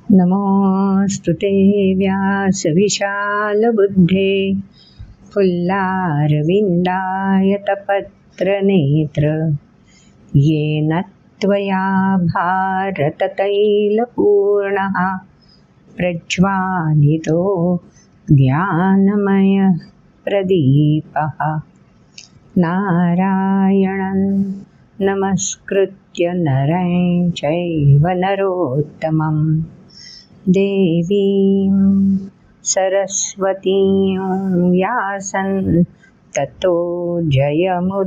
नमोस्तुते व्यासविशालबुद्धे फुल्लारविन्दायतपत्रनेत्र येन त्वया भारततैलपूर्णः प्रज्वालितो ज्ञानमयः प्रदीपः नारायणं नमस्कृत्य नरं चैव नरोत्तमं देवीं सरस्वतीं व्यासं ततो जयमुदीरयेत्।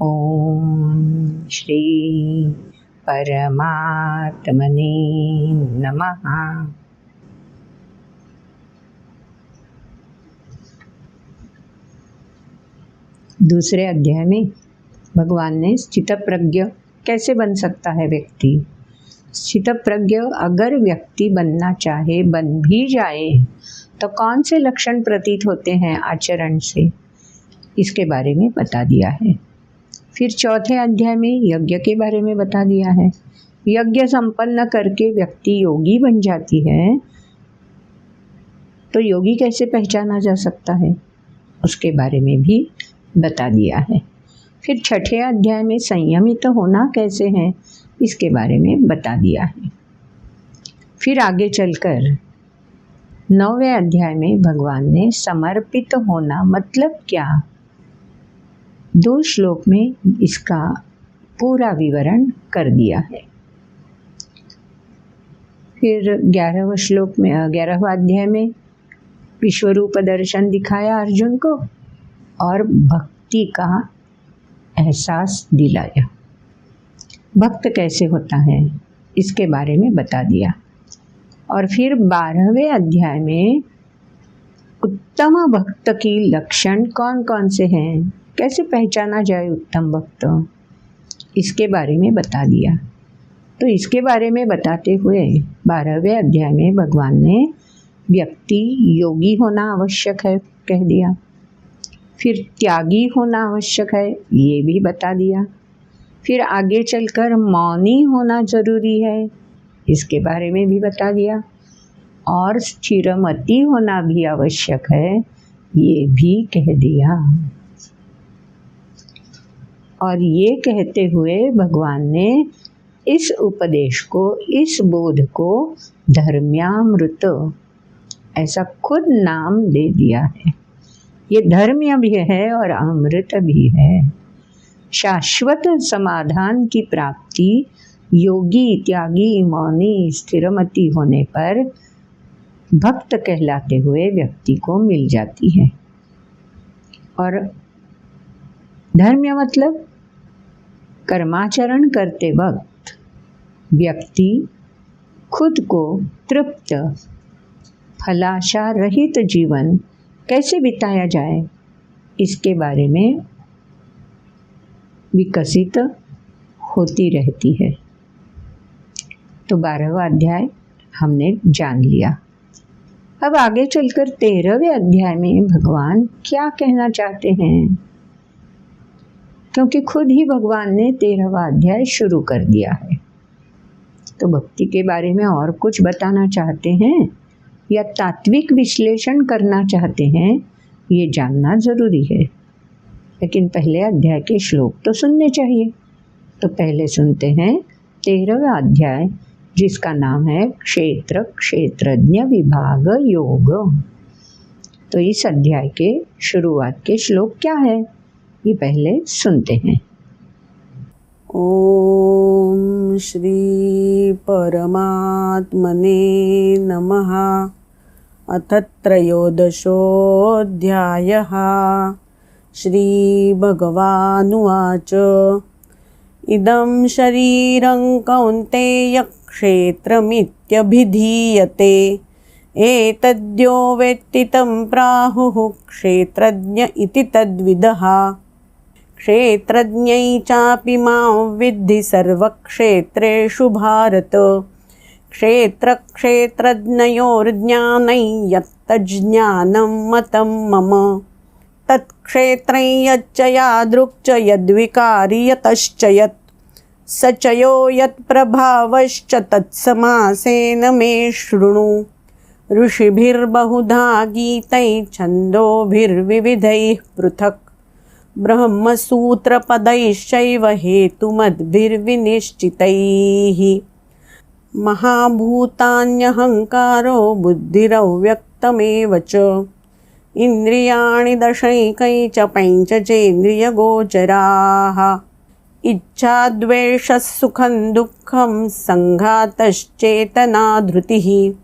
ॐ श्री परमात्मने नमः। दूसरे अध्याय में भगवान ने स्थितप्रज्ञ कैसे बन सकता है व्यक्ति, स्थितप्रज्ञ अगर व्यक्ति बनना चाहे बन भी जाए तो कौन से लक्षण प्रतीत होते हैं आचरण से, इसके बारे में बता दिया है। फिर चौथे अध्याय में यज्ञ के बारे में बता दिया है। यज्ञ संपन्न करके व्यक्ति योगी बन जाती है, तो योगी कैसे पहचाना जा सकता है उसके बारे में भी बता दिया है। फिर छठे अध्याय में संयमित होना कैसे है इसके बारे में बता दिया है। फिर आगे चलकर 9वें अध्याय में भगवान ने समर्पित होना मतलब क्या, 2 श्लोक में इसका पूरा विवरण कर दिया है। फिर 11वें श्लोक में 11वें अध्याय में विश्वरूप दर्शन दिखाया अर्जुन को और भक्ति का एहसास दिलाया। भक्त कैसे होता है इसके बारे में बता दिया। और फिर 12वें अध्याय में उत्तम भक्त की लक्षण कौन कौन से हैं, कैसे पहचाना जाए उत्तम भक्त, इसके बारे में बता दिया। तो इसके बारे में बताते हुए 12वें अध्याय में भगवान ने व्यक्ति योगी होना आवश्यक है कह दिया। फिर त्यागी होना आवश्यक है ये भी बता दिया। फिर आगे चलकर मौनी होना ज़रूरी है इसके बारे में भी बता दिया। और स्थिरमति होना भी आवश्यक है ये भी कह दिया। और ये कहते हुए भगवान ने इस उपदेश को, इस बोध को धर्म्यामृत ऐसा खुद नाम दे दिया है। ये धर्म्य भी है और अमृत भी है। शाश्वत समाधान की प्राप्ति योगी, त्यागी, मौनी, स्थिरमति होने पर भक्त कहलाते हुए व्यक्ति को मिल जाती है। और धर्म्य मतलब कर्माचरण करते वक्त व्यक्ति खुद को तृप्त, फलाशा रहित जीवन कैसे बिताया जाए इसके बारे में विकसित होती रहती है। तो 12वां अध्याय हमने जान लिया। अब आगे चलकर 13वें अध्याय में भगवान क्या कहना चाहते हैं, क्योंकि खुद ही भगवान ने 13वां अध्याय शुरू कर दिया है। तो भक्ति के बारे में और कुछ बताना चाहते हैं या तात्विक विश्लेषण करना चाहते हैं ये जानना ज़रूरी है। लेकिन पहले अध्याय के श्लोक तो सुनने चाहिए। तो पहले सुनते हैं 13वां अध्याय जिसका नाम है क्षेत्र क्षेत्रज्ञ विभाग योग। तो इस अध्याय के शुरुआत के श्लोक क्या है ये पहले सुनते हैं। ओम श्री परमात्मने नमः। अथ त्रयोदशोऽध्यायः। श्रीभगवानुवाच इदं शरीरं कौन्तेय क्षेत्रमित्यभिधीयते एतद्यो वेत्ति तं प्राहुः क्षेत्रज्ञ इति तद्विदः। क्षेत्रज्ञै चापि मां विद्धि सर्वक्षेत्रेषु भारत। क्षेत्रक्षेत्रज्ञयोर्ज्ञानै यत्तज्ज्ञानं मतं मम। तत्क्षेत्रै यच्च यादृक् च यद्विकारि यतश्च यत् स च यो यत्प्रभावश्च तत्समासेन मे शृणु। ऋषिभिर्बहुधा गीतैः छन्दोभिर्विविधैः पृथक् ब्रह्मसूत्रपदैश्चैव हेतुमद्भिर्विनिश्चितैः। महाभूतान्यहङ्कारो बुद्धिरव्यक्तमेव च इन्द्रियाणि दशैकै च पञ्च चेन्द्रियगोचराः। इच्छा द्वेषः सुखं दुःखं सङ्घातश्चेतना धृतिः।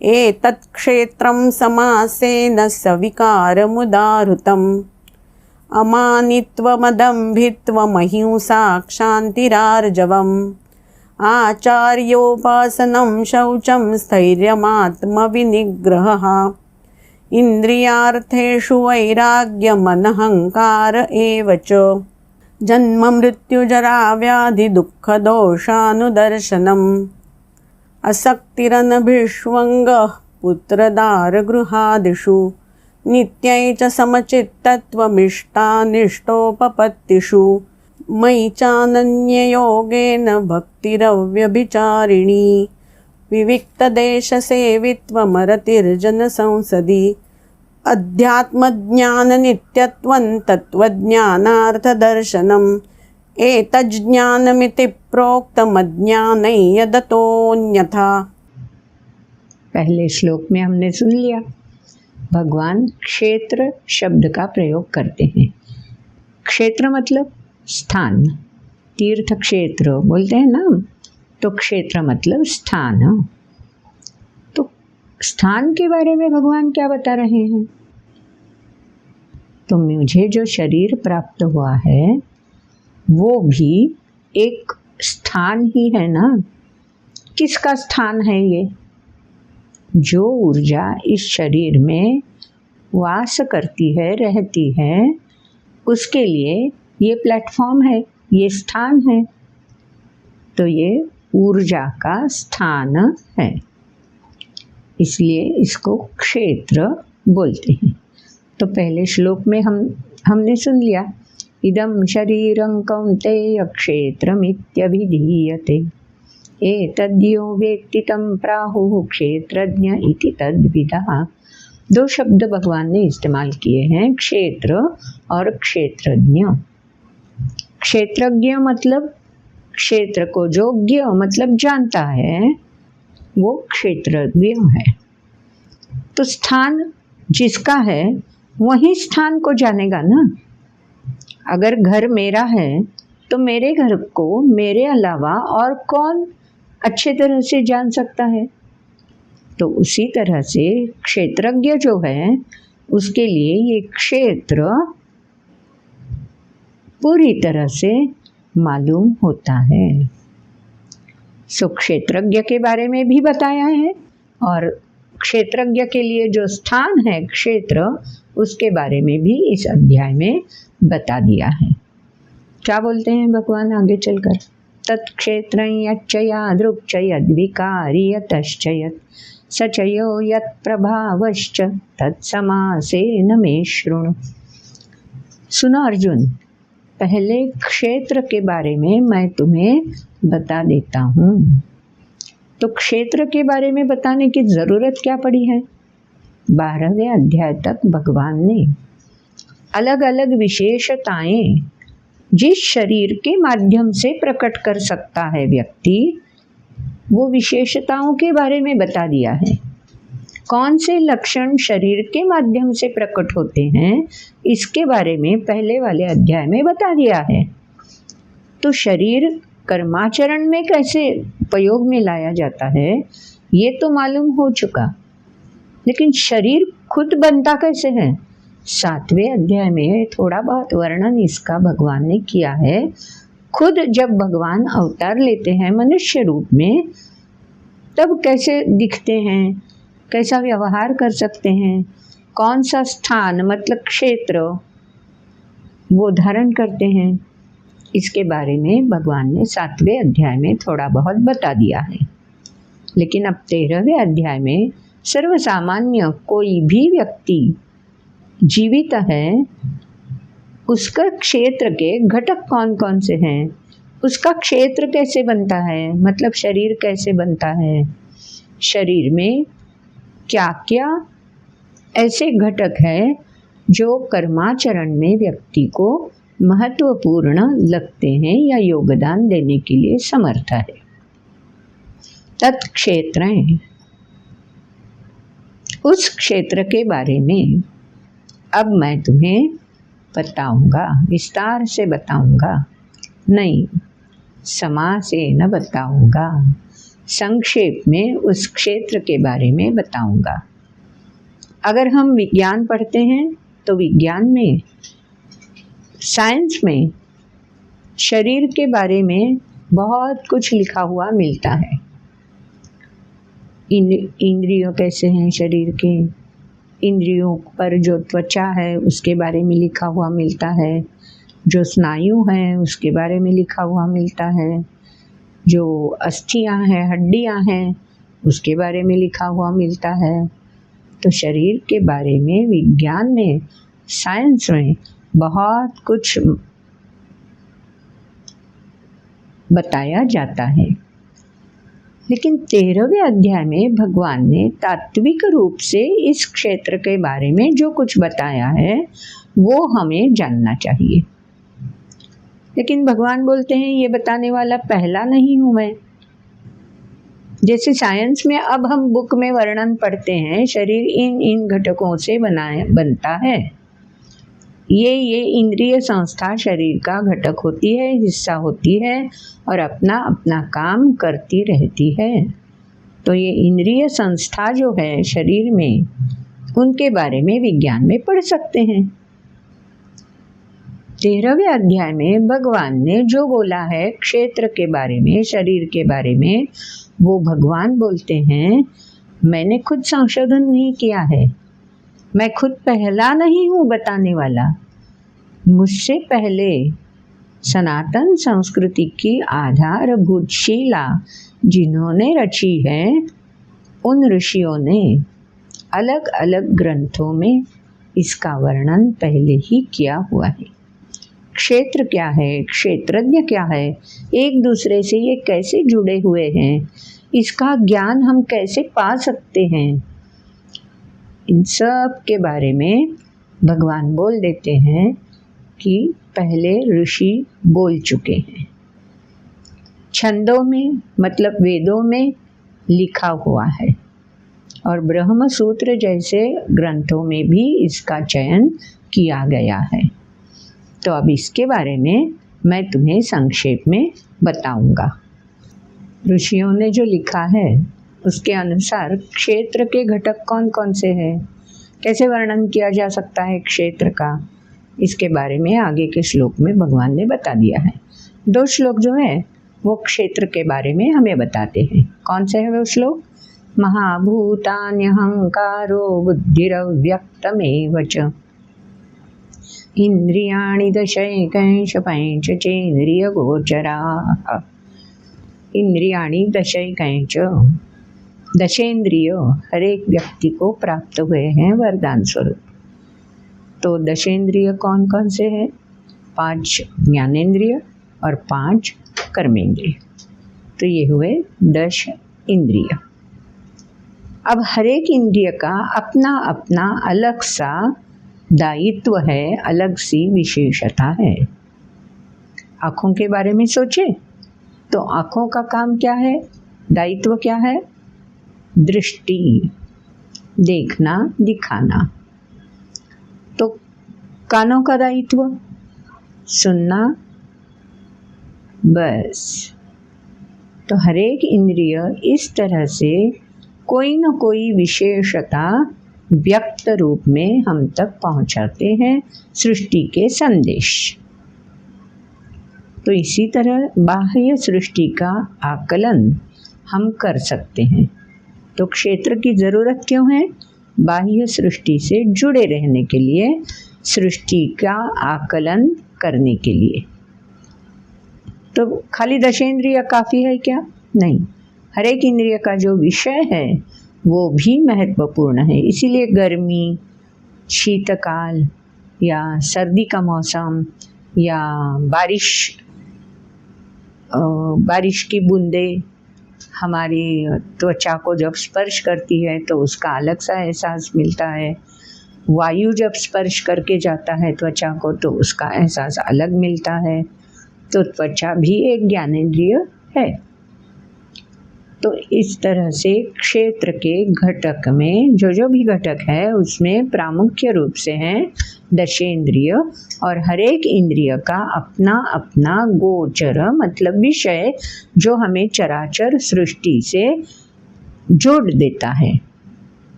एतत् क्षेत्रं समासेन सविकारमुदाहृतम्। अमानित्वमदम्भित्वमहिंसा क्षान्तिरार्जवम्। आचार्योपासनं शौचं स्थैर्यमात्मविनिग्रहः। इन्द्रियार्थेषु वैराग्यमनहङ्कार एव च। जन्ममृत्युजराव्याधिदुःखदोषानुदर्शनम्। असक्तिरनभिष्वङ्गः पुत्रदारगृहादिषु। नित्यै च समचित्तत्वमिष्टानिष्टोपपत्तिषु। मयि चानन्ययोगेन भक्तिरव्यभिचारिणी। विविक्तदेशसेवित्वमरतिर्जनसंसदि। अध्यात्मज्ञाननित्यत्वं तत्त्वज्ञानार्थदर्शनम्। एतज्ज्ञानमिति प्रोक्तमज्ञानै यदतोऽन्यथा। पहले श्लोक में हमने सुन लिया भगवान क्षेत्र शब्द का प्रयोग करते हैं। क्षेत्र मतलब स्थान, तीर्थ क्षेत्र बोलते हैं ना, तो क्षेत्र मतलब स्थान। तो स्थान के बारे में भगवान क्या बता रहे हैं? तो मुझे जो शरीर प्राप्त हुआ है वो भी एक स्थान ही है ना। किसका स्थान है ये? जो ऊर्जा इस शरीर में वास करती है, रहती है, उसके लिए ये प्लेटफॉर्म है, ये स्थान है। तो ये ऊर्जा का स्थान है, इसलिए इसको क्षेत्र बोलते हैं। तो पहले श्लोक में हमने सुन लिया इदं शरीरं कौन्तेय क्षेत्रमित्यभिधीयते एतद्यो वेत्ति तं प्राहुः क्षेत्रज्ञ इति तद्विदः। दो शब्द भगवान ने इस्तेमाल किए हैं, क्षेत्र और क्षेत्रज्ञ। क्षेत्रज्ञ मतलब क्षेत्र को जो ज्ञ मतलब जानता है वो क्षेत्रज्ञ है। तो स्थान जिसका है वही स्थान को जानेगा ना। अगर घर मेरा है तो मेरे घर को मेरे अलावा और कौन अच्छे तरह से जान सकता है? तो उसी तरह से क्षेत्रज्ञ जो है उसके लिए ये क्षेत्र पूरी तरह से मालूम होता है। सो क्षेत्रज्ञ के बारे में भी बताया है और क्षेत्रज्ञ के लिए जो स्थान है क्षेत्र, उसके बारे में भी इस अध्याय में बता दिया है। क्या बोलते हैं भगवान आगे चलकर? तत्क्षेत्रं यच्च यादृक् यद्विकारि यतश्च यत् स च यो यत्प्रभावश्च तत्समासेन मे शृणु। सुनो अर्जुन, पहले क्षेत्र के बारे में मैं तुम्हें बता देता हूँ। तो क्षेत्र के बारे में बताने की ज़रूरत क्या पड़ी है? 12वें अध्याय तक भगवान ने अलग अलग विशेषताएं जिस शरीर के माध्यम से प्रकट कर सकता है व्यक्ति, वो विशेषताओं के बारे में बता दिया है। कौन से लक्षण शरीर के माध्यम से प्रकट होते हैं इसके बारे में पहले वाले अध्याय में बता दिया है। तो शरीर कर्माचरण में कैसे उपयोग में लाया जाता है ये तो मालूम हो चुका, लेकिन शरीर खुद बनता कैसे है 7वें अध्याय में थोड़ा बहुत वर्णन इसका भगवान ने किया है। खुद जब भगवान अवतार लेते हैं मनुष्य रूप में तब कैसे दिखते हैं, कैसा व्यवहार कर सकते हैं, कौन सा स्थान मतलब क्षेत्र वो धारण करते हैं, इसके बारे में भगवान ने 7वें अध्याय में थोड़ा बहुत बता दिया है। लेकिन अब 13वें अध्याय में सर्वसामान्य कोई भी व्यक्ति जीवित है, उसका क्षेत्र के घटक कौन कौन से हैं, उसका क्षेत्र कैसे बनता है, मतलब शरीर कैसे बनता है, शरीर में क्या क्या ऐसे घटक है जो कर्माचरण में व्यक्ति को महत्वपूर्ण लगते हैं या योगदान देने के लिए समर्थ है। तत्क्षेत्र, उस क्षेत्र के बारे में अब मैं तुम्हें बताऊंगा, विस्तार से बताऊंगा, नहीं समा से न बताऊंगा, संक्षेप में उस क्षेत्र के बारे में बताऊंगा। अगर हम विज्ञान पढ़ते हैं तो विज्ञान में, साइंस में शरीर के बारे में बहुत कुछ लिखा हुआ मिलता है। इंद्रियों कैसे हैं शरीर के, इंद्रियों पर जो त्वचा है उसके बारे में लिखा हुआ मिलता है, जो स्नायु हैं उसके बारे में लिखा हुआ मिलता है, जो अस्थियां हैं, हड्डियां हैं, उसके बारे में लिखा हुआ मिलता है। तो शरीर के बारे में विज्ञान में, साइंस में बहुत कुछ बताया जाता है। लेकिन 13वें अध्याय में भगवान ने तात्विक रूप से इस क्षेत्र के बारे में जो कुछ बताया है वो हमें जानना चाहिए। लेकिन भगवान बोलते हैं ये बताने वाला पहला नहीं हूँ मैं। जैसे साइंस में अब हम बुक में वर्णन पढ़ते हैं, शरीर इन इन घटकों से बनता है, ये इंद्रिय संस्था शरीर का घटक होती है, हिस्सा होती है और अपना अपना काम करती रहती है। तो ये इंद्रिय संस्था जो है शरीर में, उनके बारे में विज्ञान में पढ़ सकते हैं। 13वें अध्याय में भगवान ने जो बोला है क्षेत्र के बारे में, शरीर के बारे में, वो भगवान बोलते हैं मैंने खुद संशोधन नहीं किया है, मैं खुद पहला नहीं हूँ बताने वाला। मुझसे पहले सनातन संस्कृति की आधारभूत शिला जिन्होंने रची है, उन ऋषियों ने अलग अलग ग्रंथों में इसका वर्णन पहले ही किया हुआ है। क्षेत्र क्या है, क्षेत्रज्ञ क्या है, एक दूसरे से ये कैसे जुड़े हुए हैं, इसका ज्ञान हम कैसे पा सकते हैं, इन सब के बारे में भगवान बोल देते हैं कि पहले ऋषि बोल चुके हैं। छंदों में मतलब वेदों में लिखा हुआ है और ब्रह्म सूत्र जैसे ग्रंथों में भी इसका चयन किया गया है। तो अब इसके बारे में मैं तुम्हें संक्षेप में बताऊंगा। ऋषियों ने जो लिखा है उसके अनुसार क्षेत्र के घटक कौन कौन से हैं, कैसे वर्णन किया जा सकता है क्षेत्र का, इसके बारे में आगे के श्लोक में भगवान ने बता दिया है। 2 श्लोक जो है वो क्षेत्र के बारे में हमें बताते हैं। कौन से है वो श्लोक? महाभूतान्यहंकारो बुद्धिरव्यक्तमेव च इंद्रियाणि दशैकंश पंचचेन्द्रियगोचराः। इंद्रियाणि दशैकंश, दशेंद्रिय हर एक व्यक्ति को प्राप्त हुए हैं वरदान स्वरूप। तो दशेंद्रिय कौन कौन से हैं? 5 ज्ञानेंद्रिय और 5 कर्मेंद्रिय। तो ये हुए 10 इंद्रिय। अब हर एक इंद्रिय का अपना अपना अलग सा दायित्व है, अलग सी विशेषता है। आँखों के बारे में सोचे तो आँखों का काम क्या है, दायित्व क्या है? दृष्टि, देखना, दिखाना। तो कानों का दायित्व सुनना, बस। तो हर एक इंद्रिय इस तरह से कोई न कोई विशेषता व्यक्त रूप में हम तक पहुंचाते हैं सृष्टि के संदेश। तो इसी तरह बाह्य सृष्टि का आकलन हम कर सकते हैं। तो क्षेत्र की ज़रूरत क्यों है? बाह्य सृष्टि से जुड़े रहने के लिए, सृष्टि का आकलन करने के लिए। तो खाली दशेंद्रिय काफ़ी है क्या? नहीं, हर एक इंद्रिय का जो विषय है वो भी महत्वपूर्ण है। इसीलिए गर्मी, शीतकाल या सर्दी का मौसम या बारिश की बूंदें हमारी त्वचा को जब स्पर्श करती है तो उसका अलग सा एहसास मिलता है। वायु जब स्पर्श करके जाता है त्वचा को तो उसका एहसास अलग मिलता है। तो त्वचा भी एक ज्ञानेंद्रिय है। तो इस तरह से क्षेत्र के घटक में जो भी घटक है उसमें प्रामुख्य रूप से हैं दशेंद्रिय, और हर एक इंद्रिय का अपना अपना गोचर मतलब विषय जो हमें चराचर सृष्टि से जोड़ देता है।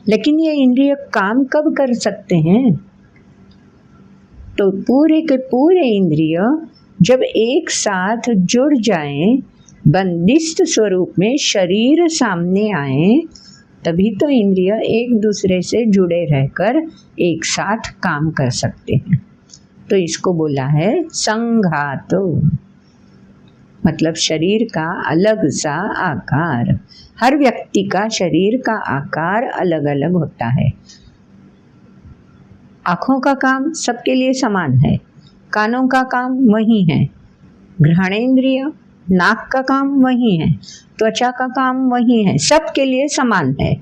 लेकिन ये इंद्रिय काम कब कर सकते हैं? तो पूरे के पूरे इंद्रिय जब एक साथ जुड़ जाएं, बंदिस्त स्वरूप में शरीर सामने आए, तभी तो इंद्रिय एक दूसरे से जुड़े रहकर एक साथ काम कर सकते हैं। तो इसको बोला है संघात, मतलब शरीर का अलग सा आकार। हर व्यक्ति का शरीर का आकार अलग अलग होता है। आँखों का काम सबके लिए समान है, कानों का काम वही है, घ्राणेंद्रिय नाक का काम वही है, त्वचा का काम वही है, सबके लिए समान है।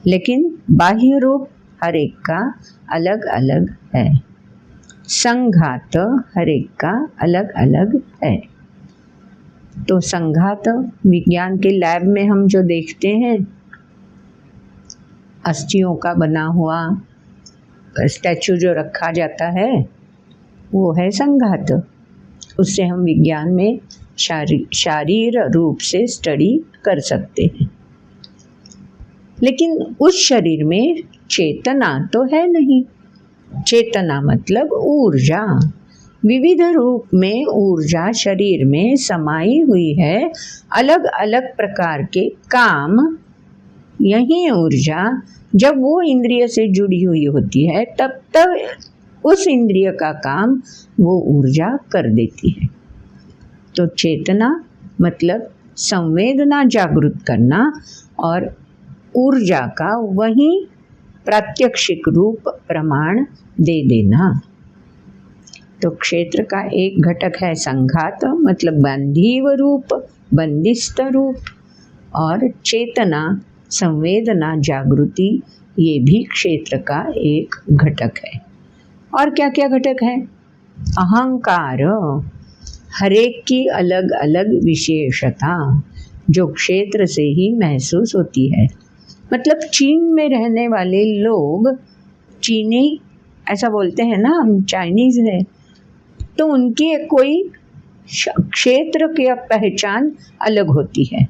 लेकिन बाह्य रूप हर एक का अलग अलग है। संघात हर एक का अलग अलग है। तो संघात विज्ञान के लैब में हम जो देखते हैं, अस्थियों का बना हुआ स्टैचू जो रखा जाता है वो है संघात। उससे हम विज्ञान में शारीर रूप से स्टडी कर सकते हैं। लेकिन उस शरीर में चेतना तो है नहीं। चेतना मतलब ऊर्जा, विविध रूप में ऊर्जा शरीर में समाई हुई है, अलग अलग प्रकार के काम। यही ऊर्जा जब वो इंद्रिय से जुड़ी हुई होती है तब उस इंद्रिय का काम वो ऊर्जा कर देती है। तो चेतना मतलब संवेदना जागृत करना और ऊर्जा का वही प्रात्यक्षिक रूप प्रमाण दे देना। तो क्षेत्र का एक घटक है संघात मतलब बंधीव रूप, बंदिस्त रूप, और चेतना संवेदना जागृति ये भी क्षेत्र का एक घटक है। और क्या क्या घटक है? अहंकार, हरेक की अलग अलग विशेषता जो क्षेत्र से ही महसूस होती है। मतलब चीन में रहने वाले लोग चीनी ऐसा बोलते हैं ना, हम चाइनीज़ है, तो उनकी कोई क्षेत्र की पहचान अलग होती है।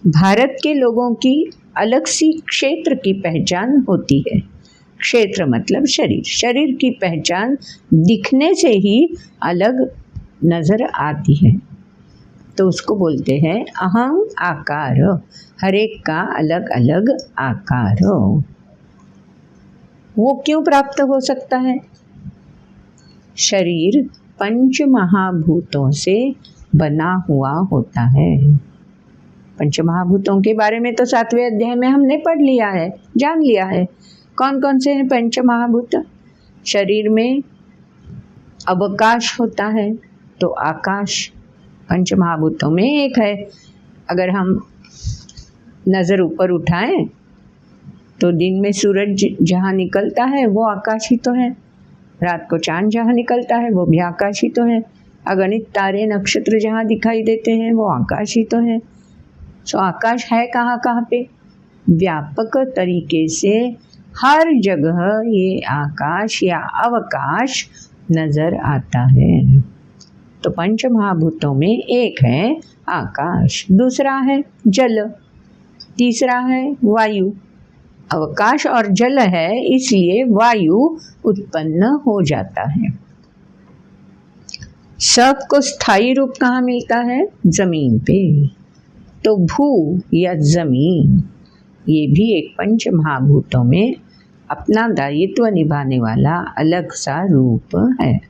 भारत के लोगों की अलग सी क्षेत्र की पहचान होती है। क्षेत्र मतलब शरीर, शरीर की पहचान दिखने से ही अलग नज़र आती है। तो उसको बोलते हैं अहं आकार, हर एक का अलग अलग आकार। वो क्यों प्राप्त हो सकता है? शरीर पंच महाभूतों से बना हुआ होता है। पंच महाभूतों के बारे में तो 7वें अध्याय में हमने पढ़ लिया है, जान लिया है। कौन कौन से हैं पंच महाभूत? शरीर में अवकाश होता है तो आकाश पंच महाभूतों में एक है। अगर हम नज़र ऊपर उठाएं तो दिन में सूरज जहाँ निकलता है वो आकाश ही तो है, रात को चांद जहाँ निकलता है वो भी आकाश ही तो है, अगणित तारे नक्षत्र जहाँ दिखाई देते हैं वो आकाश ही तो है। सो आकाश है कहाँ कहाँ पे? व्यापक तरीके से हर जगह ये आकाश या अवकाश नज़र आता है। तो पंच महाभूतों में एक है आकाश, दूसरा है जल, तीसरा है वायु। अवकाश और जल है इसलिए वायु उत्पन्न हो जाता है। सबको स्थायी रूप कहाँ मिलता है? जमीन पे। तो भू या जमीन ये भी एक पंच महाभूतों में अपना दायित्व निभाने वाला अलग सा रूप है।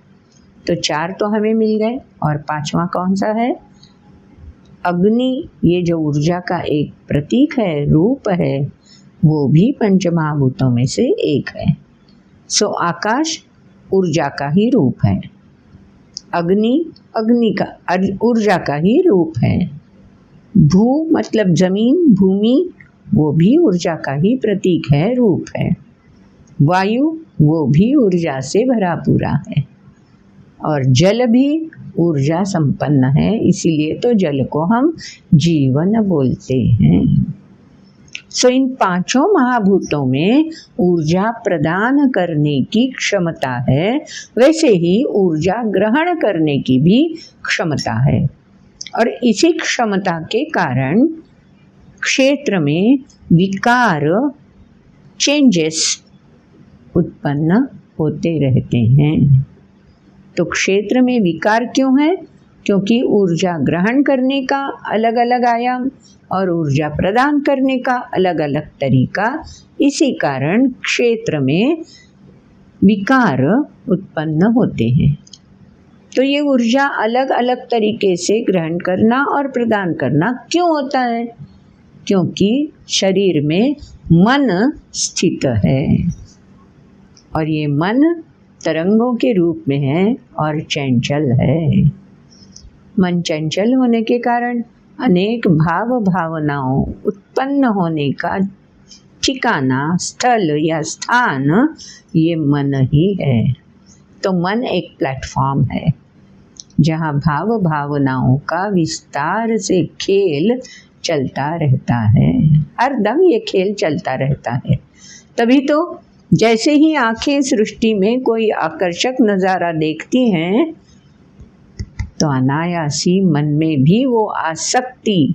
तो 4 तो हमें मिल गए और 5वां कौन सा है? अग्नि, ये जो ऊर्जा का एक प्रतीक है, रूप है, वो भी पंच महाभूतों में से एक है। सो आकाश ऊर्जा का ही रूप है, अग्नि का ऊर्जा का ही रूप है। भू मतलब जमीन, भूमि, वो भी ऊर्जा का ही प्रतीक है, रूप है। वायु वो भी ऊर्जा से भरा पूरा है और जल भी ऊर्जा संपन्न है, इसीलिए तो जल को हम जीवन बोलते हैं। सो इन 5 महाभूतों में ऊर्जा प्रदान करने की क्षमता है, वैसे ही ऊर्जा ग्रहण करने की भी क्षमता है। और इसी क्षमता के कारण क्षेत्र में विकार, चेंजेस उत्पन्न होते रहते हैं। तो क्षेत्र में विकार क्यों है? क्योंकि ऊर्जा ग्रहण करने का अलग अलग आयाम और ऊर्जा प्रदान करने का अलग अलग तरीका, इसी कारण क्षेत्र में विकार उत्पन्न होते हैं। तो ये ऊर्जा अलग अलग तरीके से ग्रहण करना और प्रदान करना क्यों होता है? क्योंकि शरीर में मन स्थित है और ये मन तरंगों के रूप में है और चंचल है। मन चंचल होने के कारण अनेक भाव भावनाओं उत्पन्न होने का ठिकाना, स्थल या स्थान ये मन ही है। तो मन एक प्लेटफॉर्म है जहाँ भाव भावनाओं का विस्तार से खेल चलता रहता है। हर दम ये खेल चलता रहता है। तभी तो जैसे ही आंखें सृष्टि में कोई आकर्षक नज़ारा देखती हैं तो अनायासी मन में भी वो आसक्ति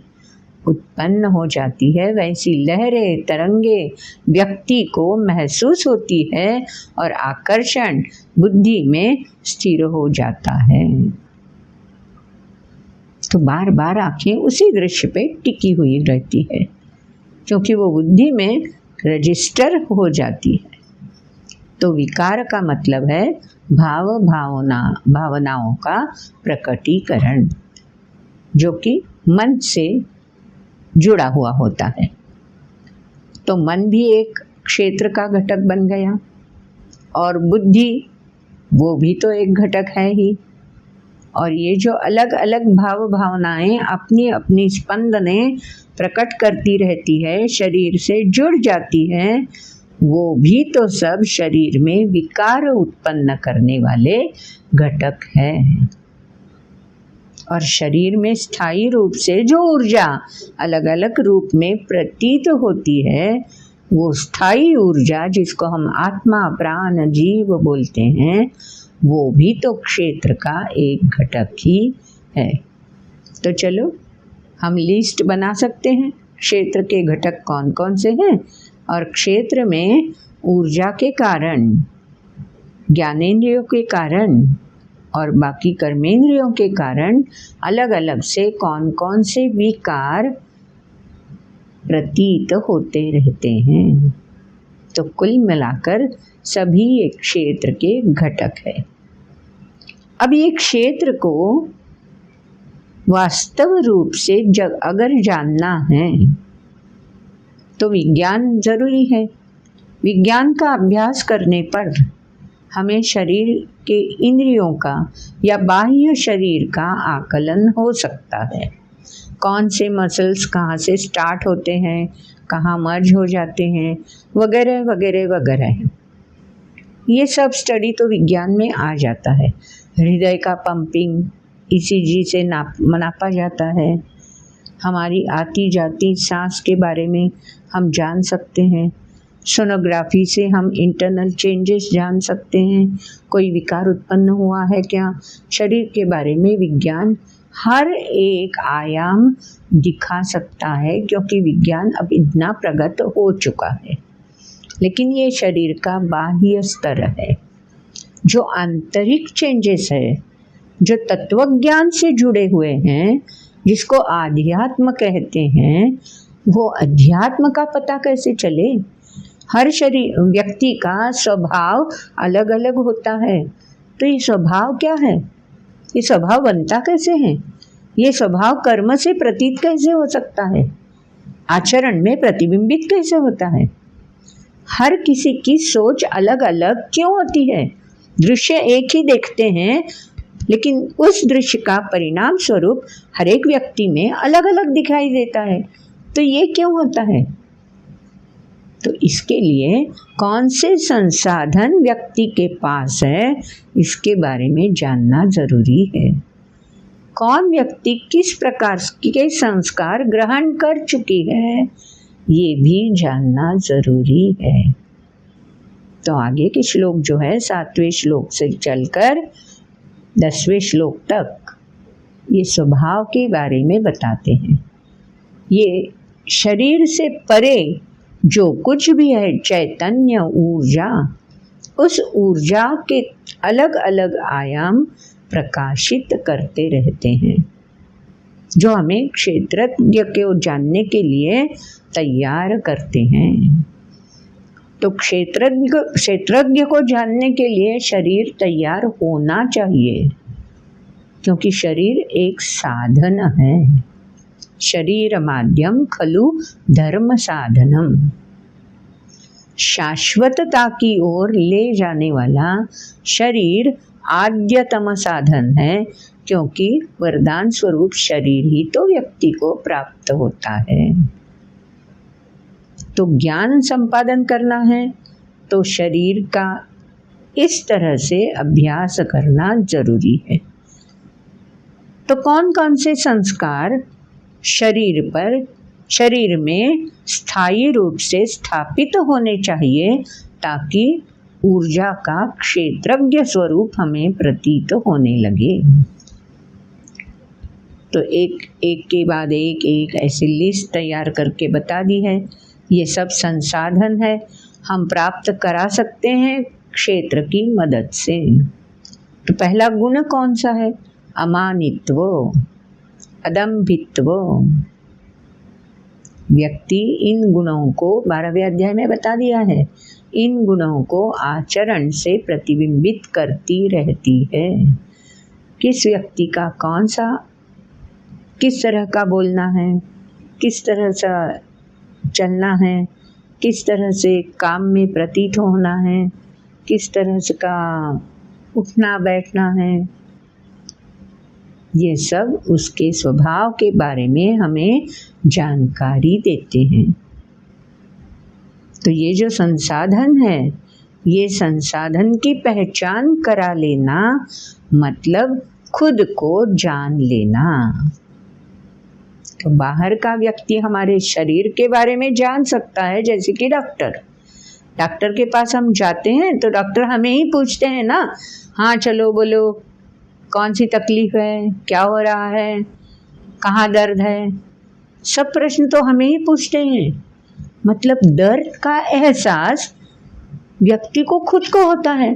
उत्पन्न हो जाती है। वैसी लहरें, तरंगे व्यक्ति को महसूस होती है और आकर्षण बुद्धि में स्थिर हो जाता है। तो बार बार आंखें उसी दृश्य पे टिकी हुई रहती है क्योंकि वो बुद्धि में रजिस्टर हो जाती है। तो विकार का मतलब है भावनाओं का प्रकटीकरण जो कि मन से जुड़ा हुआ होता है। तो मन भी एक क्षेत्र का घटक बन गया और बुद्धि वो भी तो एक घटक है ही। और ये जो अलग अलग भाव भावनाएं अपनी अपनी स्पंदनें प्रकट करती रहती है, शरीर से जुड़ जाती है, वो भी तो सब शरीर में विकार उत्पन्न करने वाले घटक हैं। और शरीर में स्थायी रूप से जो ऊर्जा अलग अलग रूप में प्रतीत होती है, वो स्थायी ऊर्जा जिसको हम आत्मा, प्राण, जीव बोलते हैं, वो भी तो क्षेत्र का एक घटक ही है। तो चलो हम लिस्ट बना सकते हैं क्षेत्र के घटक कौन कौन से हैं। और क्षेत्र में ऊर्जा के कारण, ज्ञानेंद्रियों के कारण और बाकी कर्मेंद्रियों के कारण अलग अलग से कौन कौन से विकार प्रतीत होते रहते हैं। तो कुल मिलाकर सभी एक क्षेत्र के घटक है। अब ये क्षेत्र को वास्तव रूप से अगर जानना है तो विज्ञान जरूरी है। विज्ञान का अभ्यास करने पर हमें शरीर के इंद्रियों का या बाह्य शरीर का आकलन हो सकता है। कौन से मसल्स कहाँ से स्टार्ट होते हैं, कहाँ मर्ज हो जाते हैं, वगैरह वगैरह वगैरह। ये सब स्टडी तो विज्ञान में आ जाता है। हृदय का पंपिंग ECG से नापा जाता है। हमारी आती जाती सांस के बारे में हम जान सकते हैं। सोनोग्राफी से हम इंटरनल चेंजेस जान सकते हैं। कोई विकार उत्पन्न हुआ है क्या, शरीर के बारे में विज्ञान हर एक आयाम दिखा सकता है क्योंकि विज्ञान अब इतना प्रगत हो चुका है। लेकिन ये शरीर का बाह्य स्तर है। जो आंतरिक चेंजेस है, जो तत्वज्ञान से जुड़े हुए हैं, जिसको आध्यात्म कहते हैं, वो अध्यात्म का पता कैसे चले? हर शरीर व्यक्ति का स्वभाव अलग अलग होता है। तो ये स्वभाव क्या है? ये स्वभाव बनता कैसे है? ये स्वभाव कर्म से प्रतीत कैसे हो सकता है? आचरण में प्रतिबिंबित कैसे होता है? हर किसी की सोच अलग अलग क्यों होती है? दृश्य एक ही देखते हैं, लेकिन उस दृश्य का परिणाम स्वरूप हर एक व्यक्ति में अलग अलग दिखाई देता है। तो ये क्यों होता है? तो इसके लिए कौन से संसाधन व्यक्ति के पास है, इसके बारे में जानना जरूरी है। कौन व्यक्ति किस प्रकार के संस्कार ग्रहण कर चुकी है, ये भी जानना जरूरी है। तो आगे के श्लोक जो है 7वें श्लोक से चलकर 10वें श्लोक तक ये स्वभाव के बारे में बताते हैं। ये शरीर से परे जो कुछ भी है, चैतन्य ऊर्जा, उस ऊर्जा के अलग अलग आयाम प्रकाशित करते रहते हैं, जो हमें क्षेत्रज्ञ को जानने के लिए तैयार करते हैं। तो क्षेत्रज्ञ को जानने के लिए शरीर तैयार होना चाहिए, क्योंकि शरीर एक साधन है। शरीर माध्यम खलु धर्म साधनम, शाश्वतता की ओर ले जाने वाला शरीर आद्यतम साधन है, क्योंकि वरदान स्वरूप शरीर ही तो व्यक्ति को प्राप्त होता है। तो ज्ञान संपादन करना है तो शरीर का इस तरह से अभ्यास करना जरूरी है। तो कौन कौन से संस्कार शरीर में स्थायी रूप से स्थापित होने चाहिए, ताकि ऊर्जा का क्षेत्रज्ञ स्वरूप हमें प्रतीत होने लगे। तो एक के बाद एक ऐसी लिस्ट तैयार करके बता दी है। ये सब संसाधन है, हम प्राप्त करा सकते हैं क्षेत्र की मदद से। तो पहला गुण कौन सा है? अमानित्व, अदम्भित्व। व्यक्ति इन गुणों को 12वें अध्याय में बता दिया है, इन गुणों को आचरण से प्रतिबिंबित करती रहती है। किस व्यक्ति का कौन सा, किस तरह का बोलना है, किस तरह से चलना है, किस तरह से काम में प्रतीत होना है, किस तरह से का उठना बैठना है, ये सब उसके स्वभाव के बारे में हमें जानकारी देते हैं। तो ये जो संसाधन है, ये संसाधन की पहचान करा लेना मतलब खुद को जान लेना। तो बाहर का व्यक्ति हमारे शरीर के बारे में जान सकता है, जैसे कि डॉक्टर के पास हम जाते हैं तो डॉक्टर हमें ही पूछते हैं ना, हाँ चलो बोलो कौन सी तकलीफ है, क्या हो रहा है, कहाँ दर्द है, सब प्रश्न तो हमें ही पूछते हैं। मतलब दर्द का एहसास व्यक्ति को खुद को होता है,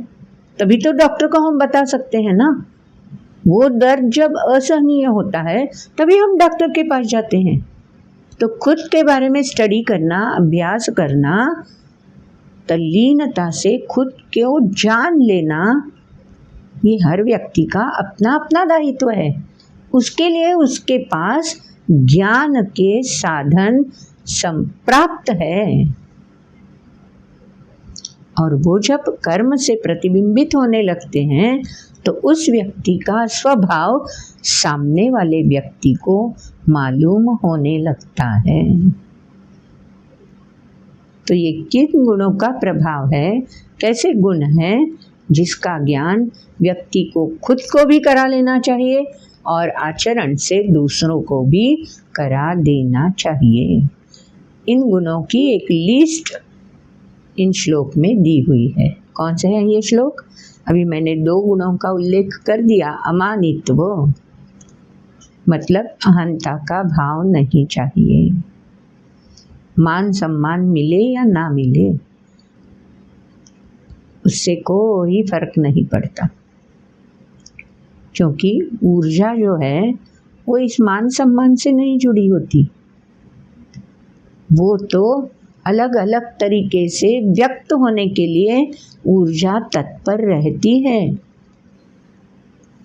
तभी तो डॉक्टर को हम बता सकते हैं ना। वो दर्द जब असहनीय होता है तभी हम डॉक्टर के पास जाते हैं। तो खुद के बारे में स्टडी करना, अभ्यास करना, तल्लीनता से खुद को जान लेना, ये हर व्यक्ति का अपना अपना दायित्व है। उसके लिए उसके पास ज्ञान के साधन संप्राप्त है, और वो जब कर्म से प्रतिबिंबित होने लगते हैं तो उस व्यक्ति का स्वभाव सामने वाले व्यक्ति को मालूम होने लगता है। तो ये किन गुणों का प्रभाव है, कैसे गुण है जिसका ज्ञान व्यक्ति को खुद को भी करा लेना चाहिए और आचरण से दूसरों को भी करा देना चाहिए। इन गुणों की एक लिस्ट इन श्लोक में दी हुई है। कौन से हैं ये श्लोक? अभी मैंने 2 गुणों का उल्लेख कर दिया। अमानित्व मतलब अहंता का भाव नहीं चाहिए, मान सम्मान मिले या ना मिले उससे कोई फर्क नहीं पड़ता, क्योंकि ऊर्जा जो है वो इस मान सम्मान से नहीं जुड़ी होती। वो तो अलग अलग तरीके से व्यक्त होने के लिए ऊर्जा तत्पर रहती है।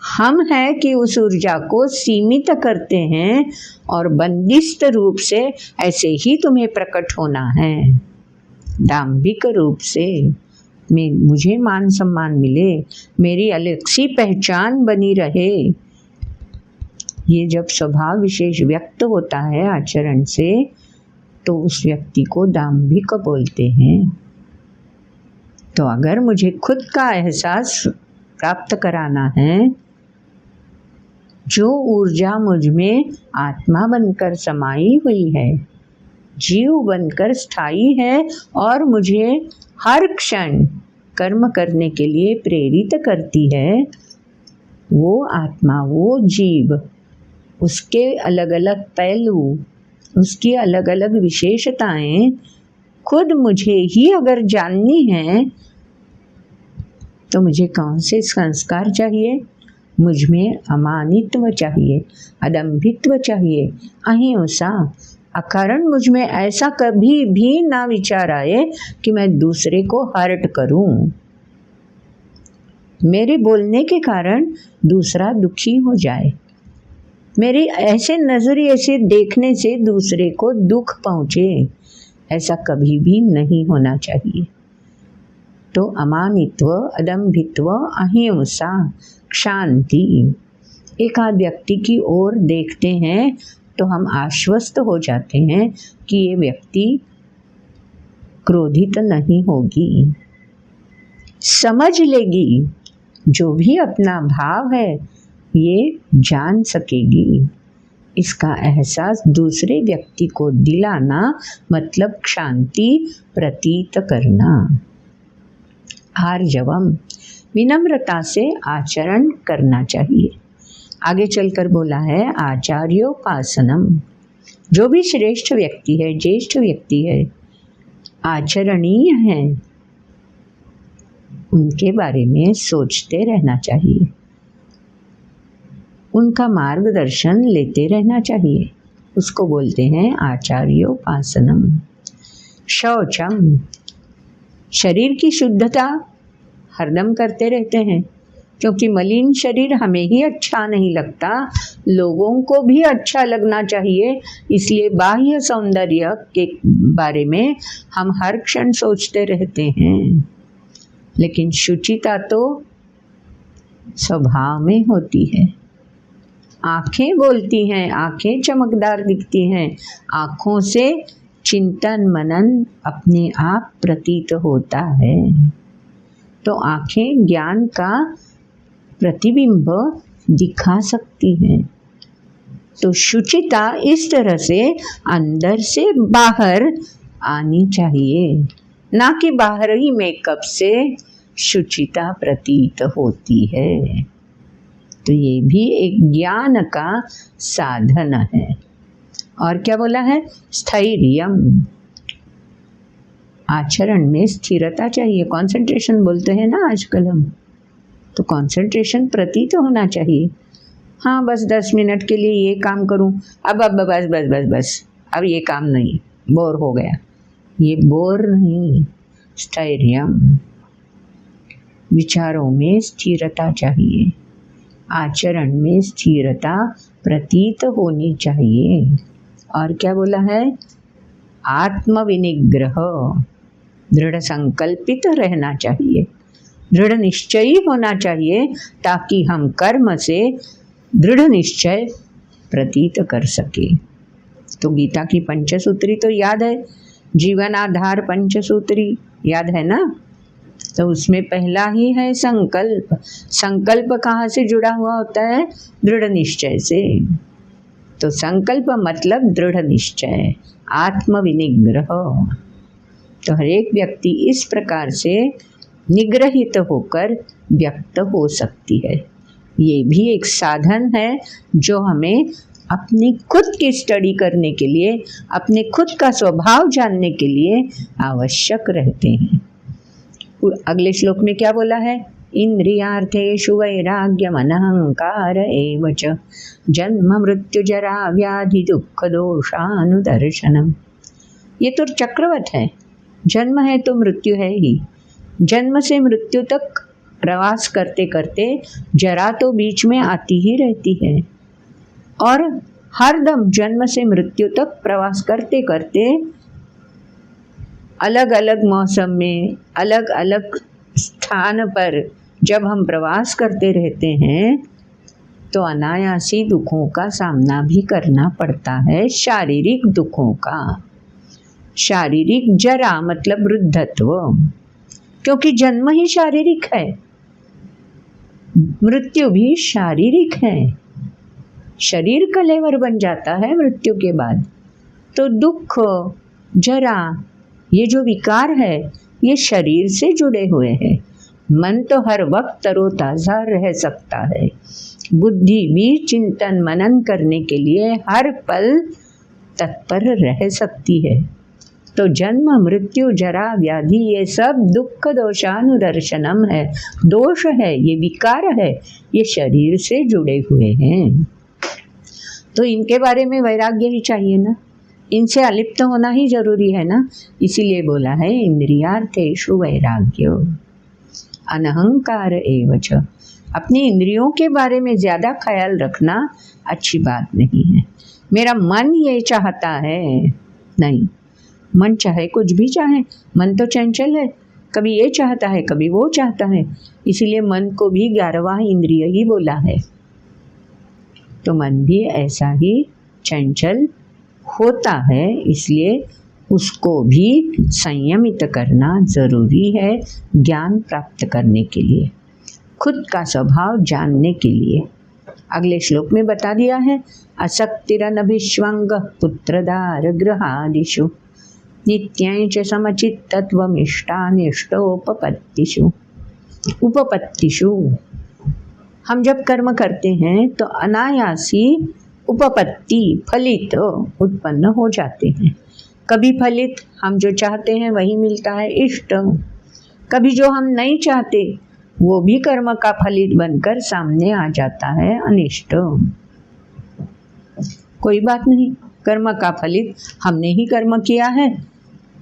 हम है कि उस ऊर्जा को सीमित करते हैं और बंदिस्त रूप से ऐसे ही तुम्हें प्रकट होना है, दाम्भिक रूप से मुझे मान सम्मान मिले, मेरी अलग सी पहचान बनी रहे। ये जब स्वभाव विशेष व्यक्त होता है आचरण से, तो उस व्यक्ति को दाम्भिक बोलते हैं। तो अगर मुझे खुद का एहसास प्राप्त कराना है, जो ऊर्जा मुझ में आत्मा बनकर समाई हुई है, जीव बनकर स्थायी है और मुझे हर क्षण कर्म करने के लिए प्रेरित करती है, वो आत्मा, वो जीव, उसके अलग अलग पहलू, उसकी अलग अलग विशेषताएं खुद मुझे ही अगर जाननी है, तो मुझे कौन से संस्कार चाहिए? मुझ में अमानित्व चाहिए, अदम्भित्व चाहिए, अहिंसा। अकारण मुझ में ऐसा कभी भी ना विचार आए कि मैं दूसरे को हर्ट करूं, मेरे बोलने के कारण दूसरा दुखी हो जाए, मेरे ऐसे नजरिए से देखने से दूसरे को दुख पहुंचे, ऐसा कभी भी नहीं होना चाहिए। तो अमानित्व, अदम्भित्व, अहिंसा, शांति। एक आध व्यक्ति की ओर देखते हैं तो हम आश्वस्त हो जाते हैं कि ये व्यक्ति क्रोधित नहीं होगी, समझ लेगी, जो भी अपना भाव है ये जान सकेगी। इसका एहसास दूसरे व्यक्ति को दिलाना मतलब शांति प्रतीत करना। आर्जवम, विनम्रता से आचरण करना चाहिए। आगे चलकर बोला है आचार्योपासनम। जो भी श्रेष्ठ व्यक्ति है, ज्येष्ठ व्यक्ति है, आचरणीय है, उनके बारे में सोचते रहना चाहिए, उनका मार्गदर्शन लेते रहना चाहिए। उसको बोलते हैं आचार्योपासनम। शौचम, शरीर की शुद्धता हरदम करते रहते हैं, क्योंकि मलिन शरीर हमें ही अच्छा नहीं लगता, लोगों को भी अच्छा लगना चाहिए। इसलिए बाह्य सौंदर्य के बारे में हम हर क्षण सोचते रहते हैं, लेकिन शुचिता तो स्वभाव में होती है। आंखें बोलती हैं, आंखें चमकदार दिखती हैं, आँखों से चिंतन मनन अपने आप प्रतीत होता है। तो आंखें ज्ञान का प्रतिबिंब दिखा सकती हैं। तो शुचिता इस तरह से अंदर से बाहर आनी चाहिए, ना कि बाहरी मेकअप से शुचिता प्रतीत होती है। तो ये भी एक ज्ञान का साधन है। और क्या बोला है? स्थैर्यम, आचरण में स्थिरता चाहिए। कंसंट्रेशन बोलते हैं ना आजकल हम, तो कंसंट्रेशन प्रतीत होना चाहिए। हाँ, बस 10 मिनट के लिए ये काम करूँ, अब बस बस बस बस अब ये काम नहीं, बोर हो गया, ये बोर नहीं। स्थैर्यम, विचारों में स्थिरता चाहिए, आचरण में स्थिरता प्रतीत होनी चाहिए। और क्या बोला है? आत्मविनिग्रह, दृढ़ संकल्पित रहना चाहिए, दृढ़ निश्चयी होना चाहिए, ताकि हम कर्म से दृढ़ निश्चय प्रतीत कर सके। तो गीता की पंचसूत्री तो याद है, जीवन आधार पंचसूत्री याद है ना? तो उसमें पहला ही है संकल्प। संकल्प कहाँ से जुड़ा हुआ होता है? दृढ़ निश्चय से। तो संकल्प मतलब दृढ़ निश्चय, आत्मविनिग्रह। तो हर एक व्यक्ति इस प्रकार से निग्रहित होकर व्यक्त हो सकती है। ये भी एक साधन है जो हमें अपनी खुद की स्टडी करने के लिए, अपने खुद का स्वभाव जानने के लिए आवश्यक रहते हैं। अगले श्लोक में क्या बोला है? इंद्रियार्थेषु वैराग्यमनहंकार एव च जन्म मृत्यु जरा व्याधि दुख दोषानुदर्शनम। ये तो चक्रवत है, जन्म है तो मृत्यु है ही। जन्म से मृत्यु तक प्रवास करते करते जरा तो बीच में आती ही रहती है, और हर दम जन्म से मृत्यु तक प्रवास करते करते अलग अलग मौसम में अलग अलग स्थान पर जब हम प्रवास करते रहते हैं तो अनायासी दुखों का सामना भी करना पड़ता है, शारीरिक दुखों का। शारीरिक जरा मतलब वृद्धत्व, क्योंकि जन्म ही शारीरिक है, मृत्यु भी शारीरिक है। शरीर कलेवर बन जाता है मृत्यु के बाद। तो दुख, जरा, ये जो विकार है ये शरीर से जुड़े हुए हैं। मन तो हर वक्त तरोताज़ा रह सकता है, बुद्धि भी चिंतन मनन करने के लिए हर पल तत्पर रह सकती है। तो जन्म मृत्यु जरा व्याधि ये सब दुख दोषानुदर्शनम है, दोष है, ये विकार है, ये शरीर से जुड़े हुए हैं। तो इनके बारे में वैराग्य ही चाहिए ना, इनसे अलिप्त होना ही जरूरी है ना। इसीलिए बोला है इंद्रियार्थेषु वैराग्यो अनहंकार एव च। अपनी इंद्रियों के बारे में ज़्यादा ख्याल रखना अच्छी बात नहीं है। मेरा मन ये चाहता है, नहीं, मन चाहे कुछ भी चाहे, मन तो चंचल है, कभी ये चाहता है कभी वो चाहता है। इसीलिए मन को भी 11वां इंद्रिय ही बोला है। तो मन भी ऐसा ही चंचल होता है, इसलिए उसको भी संयमित करना जरूरी है ज्ञान प्राप्त करने के लिए, खुद का स्वभाव जानने के लिए। अगले श्लोक में बता दिया है, असक्तिरनभिष्वंग पुत्रदार गृहादिषु नित्यं च समचित्तत्वमिष्टानिष्टोपपत्तिषु। उपपत्तिषु, हम जब कर्म करते हैं तो अनायासी उपपत्ति फलित उत्पन्न हो जाते हैं। कभी फलित हम जो चाहते हैं वही मिलता है, इष्ट। कभी जो हम नहीं चाहते वो भी कर्म का फलित बनकर सामने आ जाता है, अनिष्ट। कोई बात नहीं, कर्म का फलित हमने ही कर्म किया है,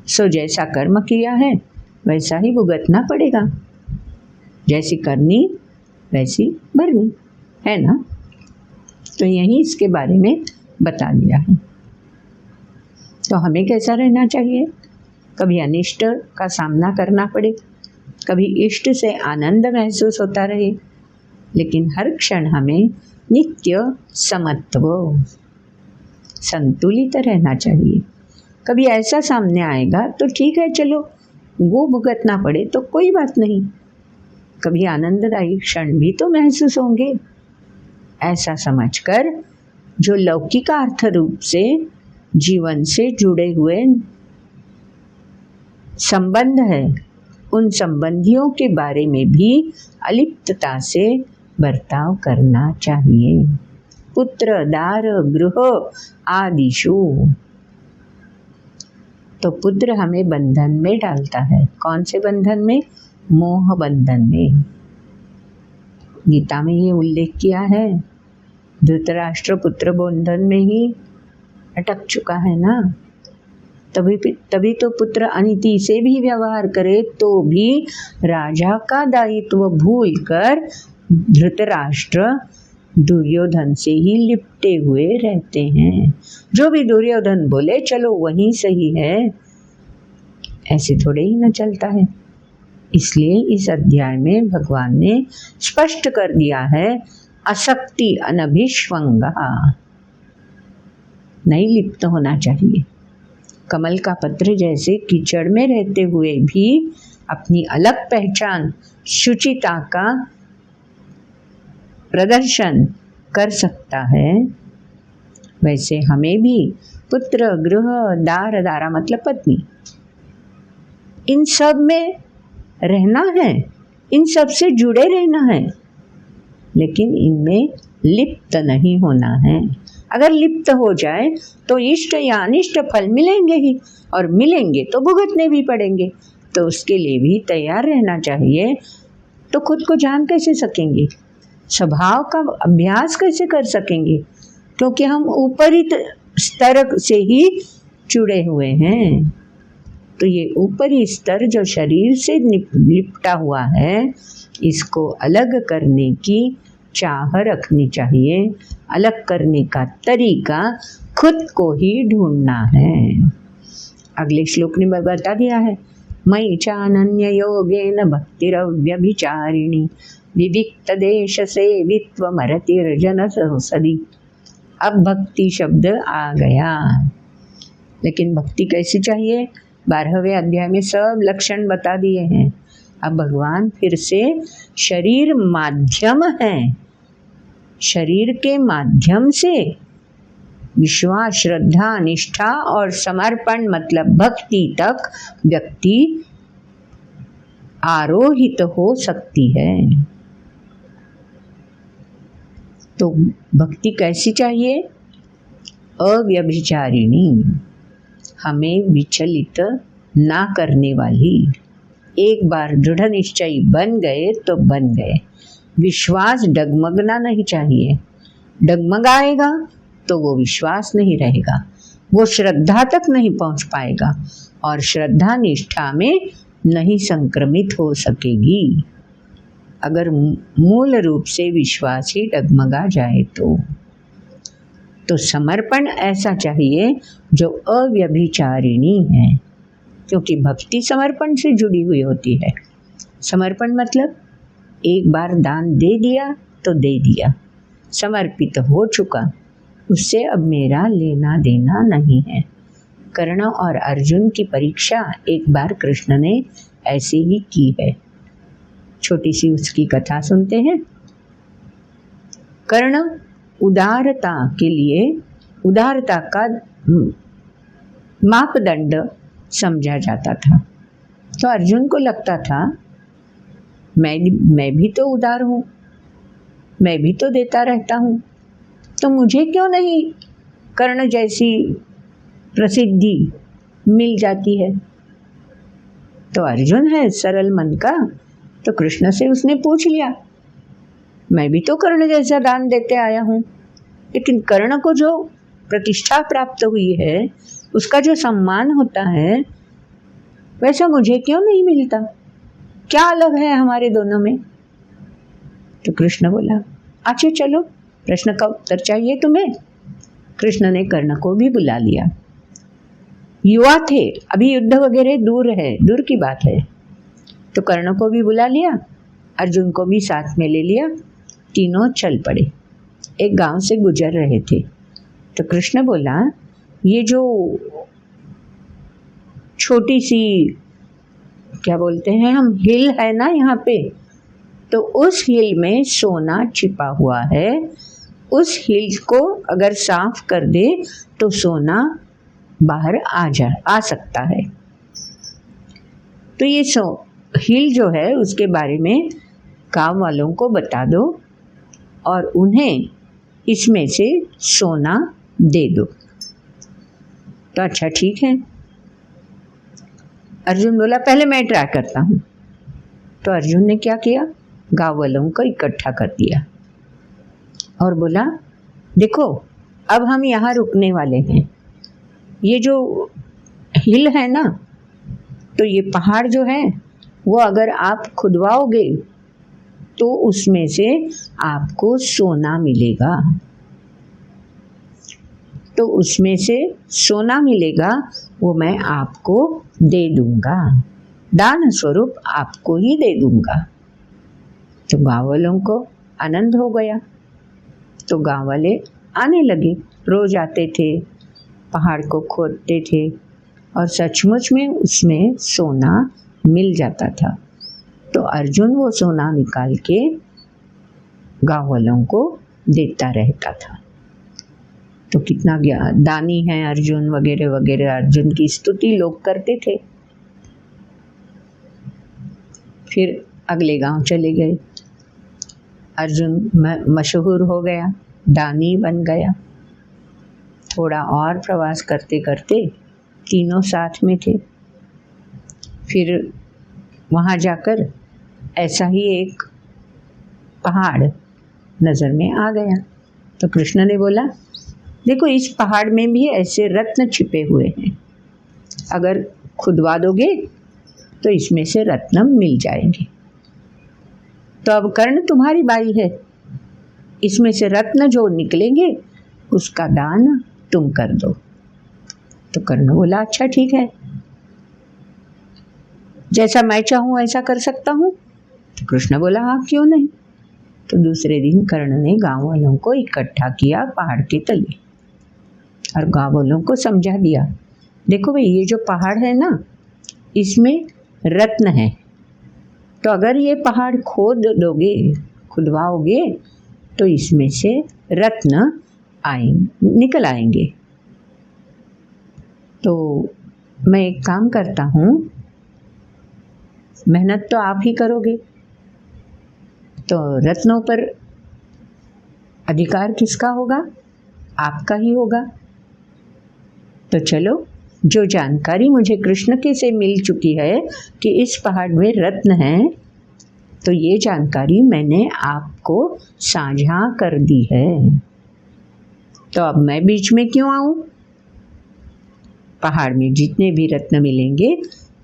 सो जैसा कर्म किया है वैसा ही भुगतना पड़ेगा। जैसी करनी वैसी भरनी, है ना। तो यही इसके बारे में बता दिया है। तो हमें कैसा रहना चाहिए, कभी अनिष्ट का सामना करना पड़े, कभी इष्ट से आनंद महसूस होता रहे, लेकिन हर क्षण हमें नित्य समत्व, संतुलित रहना चाहिए। कभी ऐसा सामने आएगा तो ठीक है, चलो वो भुगतना पड़े तो कोई बात नहीं, कभी आनंददायी क्षण भी तो महसूस होंगे। ऐसा समझकर जो लौकिक अर्थ रूप से जीवन से जुड़े हुए संबंध है, उन संबंधियों के बारे में भी अलिप्तता से बर्ताव करना चाहिए। पुत्र दार गृह आदिषु, तो पुत्र हमें बंधन में डालता है। कौन से बंधन में? मोह बंधन में। गीता में ये उल्लेख किया है, धृतराष्ट्र पुत्र बंधन में ही अटक चुका है ना। तभी तो पुत्र अनीति से भी व्यवहार करे तो भी राजा का दायित्व भूलकर धृतराष्ट्र दुर्योधन से ही लिपटे हुए रहते हैं। जो भी दुर्योधन बोले चलो वही सही है, ऐसे थोड़े ही न चलता है। इसलिए इस अध्याय में भगवान ने स्पष्ट कर दिया है, असक्ति अनभिष्वंगा, नहीं लिप्त होना चाहिए। कमल का पत्र जैसे कीचड़ में रहते हुए भी अपनी अलग पहचान, शुचिता का प्रदर्शन कर सकता है, वैसे हमें भी पुत्र गृह दार, दारा मतलब पत्नी, इन सब में रहना है, इन सब से जुड़े रहना है, लेकिन इनमें लिप्त नहीं होना है। अगर लिप्त हो जाए तो इष्ट या अनिष्ट फल मिलेंगे ही, और मिलेंगे तो भुगतने भी पड़ेंगे, तो उसके लिए भी तैयार रहना चाहिए। तो खुद को जान कैसे सकेंगे, स्वभाव का अभ्यास कैसे कर सकेंगे, क्योंकि हम ऊपरी स्तर से ही जुड़े हुए हैं। तो ये ऊपरी स्तर जो शरीर से लिपटा हुआ है, इसको अलग करने की चाह रखनी चाहिए। अलग करने का तरीका खुद को ही ढूंढना है। अगले श्लोक ने बता दिया है, मयि चानन्य योगेन भक्तिरव्यभिचारिणी विविक्त देश सेवित्वमरतिर्जन संसदि। अब भक्ति शब्द आ गया, लेकिन भक्ति कैसी चाहिए? 12वें अध्याय में सब लक्षण बता दिए हैं। अब भगवान फिर से शरीर माध्यम है, शरीर के माध्यम से विश्वास, श्रद्धा, निष्ठा और समर्पण मतलब भक्ति तक व्यक्ति आरोहित हो सकती है। तो भक्ति कैसी चाहिए? अव्यभिचारिणी, हमें विचलित ना करने वाली। एक बार दृढ़ निश्चयी बन गए तो बन गए। विश्वास डगमगना नहीं चाहिए, डगमगाएगा तो वो विश्वास नहीं रहेगा, वो श्रद्धा तक नहीं पहुंच पाएगा और श्रद्धा निष्ठा में नहीं संक्रमित हो सकेगी। अगर मूल रूप से विश्वास ही डगमगा जाए तो समर्पण ऐसा चाहिए जो अव्यभिचारिणी है, क्योंकि भक्ति समर्पण से जुड़ी हुई होती है। समर्पण मतलब एक बार दान दे दिया तो दे दिया, समर्पित हो चुका, उससे अब मेरा लेना देना नहीं है। कर्ण और अर्जुन की परीक्षा एक बार कृष्ण ने ऐसे ही की है। छोटी सी उसकी कथा सुनते हैं। कर्ण उदारता के लिए, उदारता का मापदंड समझा जाता था। तो अर्जुन को लगता था मैं भी तो उदार हूँ, मैं भी तो देता रहता हूँ, तो मुझे क्यों नहीं कर्ण जैसी प्रसिद्धि मिल जाती है। तो अर्जुन है सरल मन का, तो कृष्ण से उसने पूछ लिया, मैं भी तो कर्ण जैसा दान देते आया हूँ, लेकिन कर्ण को जो प्रतिष्ठा प्राप्त हुई है, उसका जो सम्मान होता है, वैसा मुझे क्यों नहीं मिलता? क्या अलग है हमारे दोनों में? तो कृष्ण बोला, अच्छा चलो, प्रश्न का उत्तर चाहिए तुम्हें? कृष्ण ने कर्ण को भी बुला लिया। युवा थे, अभी युद्ध वगैरह दूर है, दूर की बात है। तो कर्ण को भी बुला लिया, अर्जुन को भी साथ में ले लिया। तीनों चल पड़े, एक गांव से गुजर रहे थे। तो कृष्ण बोला, ये जो छोटी सी क्या बोलते हैं हम, हिल है ना यहाँ पे, तो उस हिल में सोना छिपा हुआ है। उस हिल को अगर साफ कर दे तो सोना बाहर आ सकता है। तो ये हिल जो है उसके बारे में गांव वालों को बता दो और उन्हें इसमें से सोना दे दो। तो अच्छा ठीक है। अर्जुन बोला, पहले मैं ट्राई करता हूँ। तो अर्जुन ने क्या किया, गांव वालों को इकट्ठा कर दिया और बोला, देखो अब हम यहाँ रुकने वाले हैं। ये जो हिल है ना, तो ये पहाड़ जो है वो अगर आप खुदवाओगे तो उसमें से आपको सोना मिलेगा। तो उसमें से सोना मिलेगा, वो मैं आपको दे दूंगा, दान स्वरूप आपको ही दे दूंगा। तो गाँव वालों को आनंद हो गया। तो गाँव वाले आने लगे, रोज आते थे, पहाड़ को खोदते थे और सचमुच में उसमें सोना मिल जाता था। तो अर्जुन वो सोना निकाल के गाँव वालों को देता रहता था। तो कितना दानी है अर्जुन वगैरह वगैरह, अर्जुन की स्तुति लोग करते थे। फिर अगले गांव चले गए। अर्जुन मशहूर हो गया, दानी बन गया। थोड़ा और प्रवास करते करते तीनों साथ में थे। फिर वहाँ जाकर ऐसा ही एक पहाड़ नज़र में आ गया। तो कृष्ण ने बोला, देखो इस पहाड़ में भी ऐसे रत्न छिपे हुए हैं, अगर खुदवा दोगे तो इसमें से रत्न मिल जाएंगे। तो अब कर्ण तुम्हारी बारी है, इसमें से रत्न जो निकलेंगे उसका दान तुम कर दो। तो कर्ण बोला, अच्छा ठीक है, जैसा मैं चाहूँ ऐसा कर सकता हूँ। तो कृष्ण बोला, हाँ क्यों नहीं। तो दूसरे दिन कर्ण ने गांव वालों को इकट्ठा किया पहाड़ के तले और गांव वालों को समझा दिया, देखो भाई ये जो पहाड़ है ना, इसमें रत्न है, तो अगर ये पहाड़ खोद दोगे, खुदवाओगे, तो इसमें से रत्न निकल आएंगे। तो मैं एक काम करता हूँ, मेहनत तो आप ही करोगे, तो रत्नों पर अधिकार किसका होगा? आपका ही होगा। तो चलो, जो जानकारी मुझे कृष्ण के से मिल चुकी है कि इस पहाड़ में रत्न है, तो ये जानकारी मैंने आपको साझा कर दी है। तो अब मैं बीच में क्यों आऊं? पहाड़ में जितने भी रत्न मिलेंगे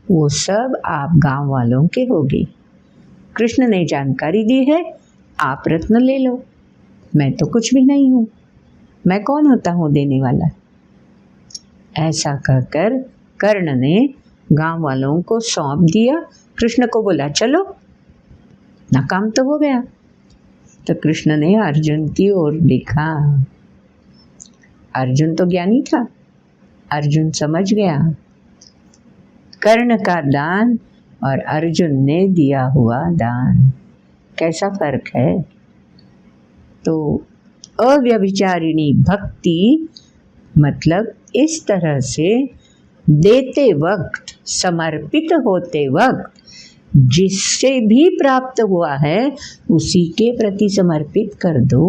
वो सब आप गांव वालों के होंगे। कृष्ण ने जानकारी दी है, आप रत्न ले लो, मैं तो कुछ भी नहीं हूँ, मैं कौन होता हूँ देने वाला। ऐसा कहकर कर्ण ने गांव वालों को सौंप दिया। कृष्ण को बोला, चलो ना, काम तो हो गया। तो कृष्ण ने अर्जुन की ओर देखा। अर्जुन तो ज्ञानी था, अर्जुन समझ गया कर्ण का दान और अर्जुन ने दिया हुआ दान कैसा फर्क है। तो अव्यभिचारिणी भक्ति मतलब इस तरह से देते वक्त, समर्पित होते वक्त जिससे भी प्राप्त हुआ है उसी के प्रति समर्पित कर दो।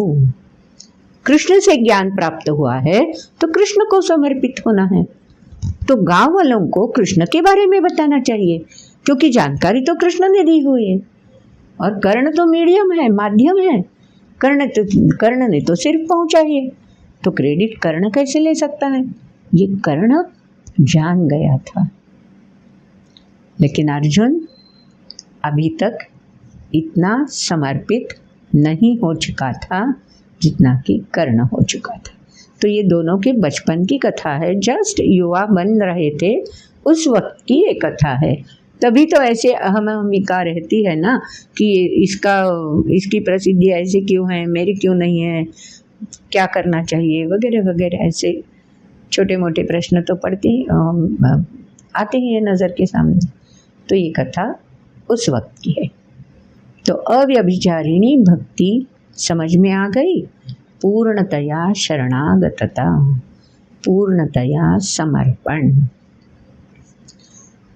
कृष्ण से ज्ञान प्राप्त हुआ है तो कृष्ण को समर्पित होना है। तो गांव वालों को कृष्ण के बारे में बताना चाहिए, क्योंकि जानकारी तो कृष्ण ने दी हुई है और कर्ण तो मीडियम है, माध्यम है। कर्ण ने तो सिर्फ पहुंचाई है, तो क्रेडिट कर्ण कैसे ले सकता है? ये कर्ण जान गया था, लेकिन अर्जुन अभी तक इतना समर्पित नहीं हो चुका था जितना कि कर्ण हो चुका था। तो ये दोनों के बचपन की कथा है, जस्ट युवा बन रहे थे उस वक्त की ये कथा है। तभी तो ऐसे अहमिका रहती है ना कि इसकी प्रसिद्धि ऐसे क्यों है, मेरी क्यों नहीं है, क्या करना चाहिए वगैरह वगैरह, ऐसे छोटे मोटे प्रश्न तो आते ही है नज़र के सामने। तो ये कथा उस वक्त की है। तो अव्यभिचारिणी भक्ति समझ में आ गई, पूर्णतया शरणागतता, पूर्णतया समर्पण।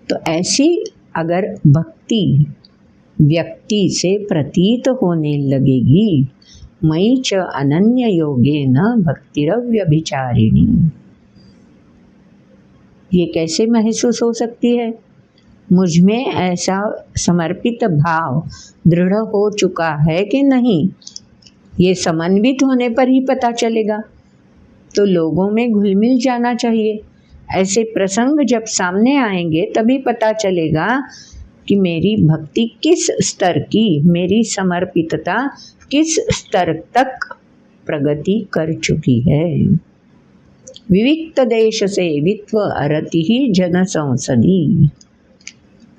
तो ऐसी अगर भक्ति व्यक्ति से प्रतीत होने लगेगी, मयि च अनन्य योगेन भक्तिरव्यभिचारिणी, ये कैसे महसूस हो सकती है? मुझ में ऐसा समर्पित भाव दृढ़ हो चुका है कि नहीं, ये समन्वित होने पर ही पता चलेगा। तो लोगों में घुल मिल जाना चाहिए। ऐसे प्रसंग जब सामने आएंगे तभी पता चलेगा कि मेरी भक्ति किस स्तर की, मेरी समर्पितता किस स्तर तक प्रगति कर चुकी है। विविक्त देश से वित्व अरति ही जन संसदी।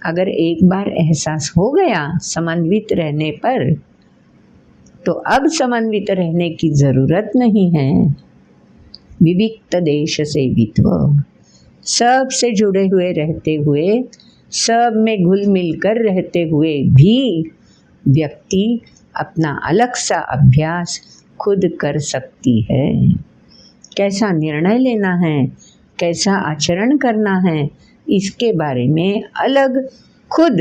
अगर एक बार एहसास हो गया समन्वित रहने पर, तो अब समन्वित रहने की जरूरत नहीं है। विविक्त देश से वित्व, सब से जुड़े हुए रहते हुए, सब में घुल मिलकर रहते हुए भी व्यक्ति अपना अलग सा अभ्यास खुद कर सकती है। कैसा निर्णय लेना है, कैसा आचरण करना है, इसके बारे में अलग खुद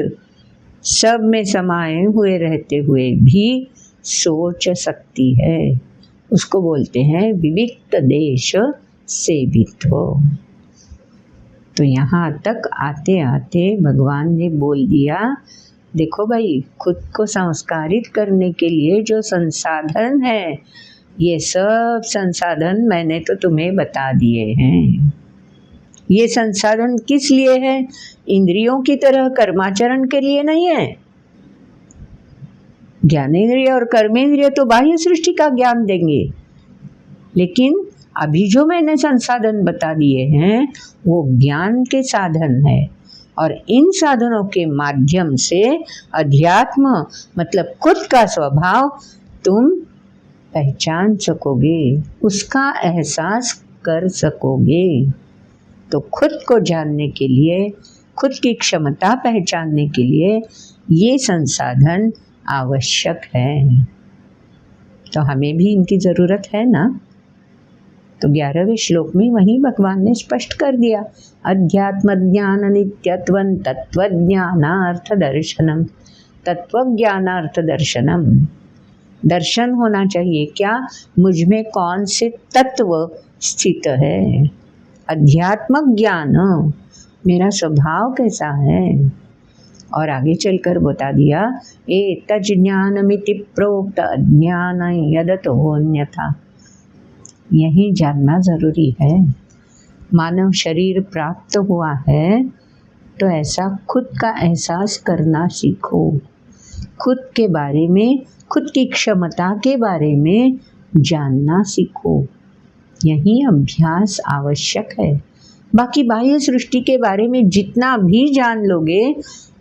सब में समाये हुए रहते हुए भी सोच सकती है। उसको बोलते हैं विविक्त देश सेवित्व। तो यहाँ तक आते आते भगवान ने बोल दिया देखो भाई, खुद को संस्कारित करने के लिए जो संसाधन है, ये सब संसाधन मैंने तो तुम्हें बता दिए हैं। ये संसाधन किस लिए है? इंद्रियों की तरह कर्माचरण के लिए नहीं है। ज्ञानेंद्रिय और कर्मेंद्रिय तो बाह्य सृष्टि का ज्ञान देंगे, लेकिन अभी जो मैंने संसाधन बता दिए हैं वो ज्ञान के साधन है, और इन साधनों के माध्यम से अध्यात्म मतलब खुद का स्वभाव तुम पहचान सकोगे, उसका एहसास कर सकोगे। तो खुद को जानने के लिए, खुद की क्षमता पहचानने के लिए ये संसाधन आवश्यक है। तो हमें भी इनकी ज़रूरत है ना। तो 11वें श्लोक में वहीं भगवान ने स्पष्ट कर दिया, अध्यात्म ज्ञान नित्यत्वं तत्वज्ञानार्थ दर्शनम। तत्वज्ञानार्थ दर्शनम, दर्शन होना चाहिए क्या? मुझ में कौन से तत्व स्थित है। अध्यात्मक ज्ञान, मेरा स्वभाव कैसा है। और आगे चलकर बता दिया, एतज् ज्ञानमिति प्रोक्त अज्ञान यदतोऽन्यथा। यही जानना ज़रूरी है। मानव शरीर प्राप्त हुआ है तो ऐसा खुद का एहसास करना सीखो। खुद के बारे में, खुद की क्षमता के बारे में जानना सीखो। यही अभ्यास आवश्यक है। बाकी बाह्य सृष्टि के बारे में जितना भी जान लोगे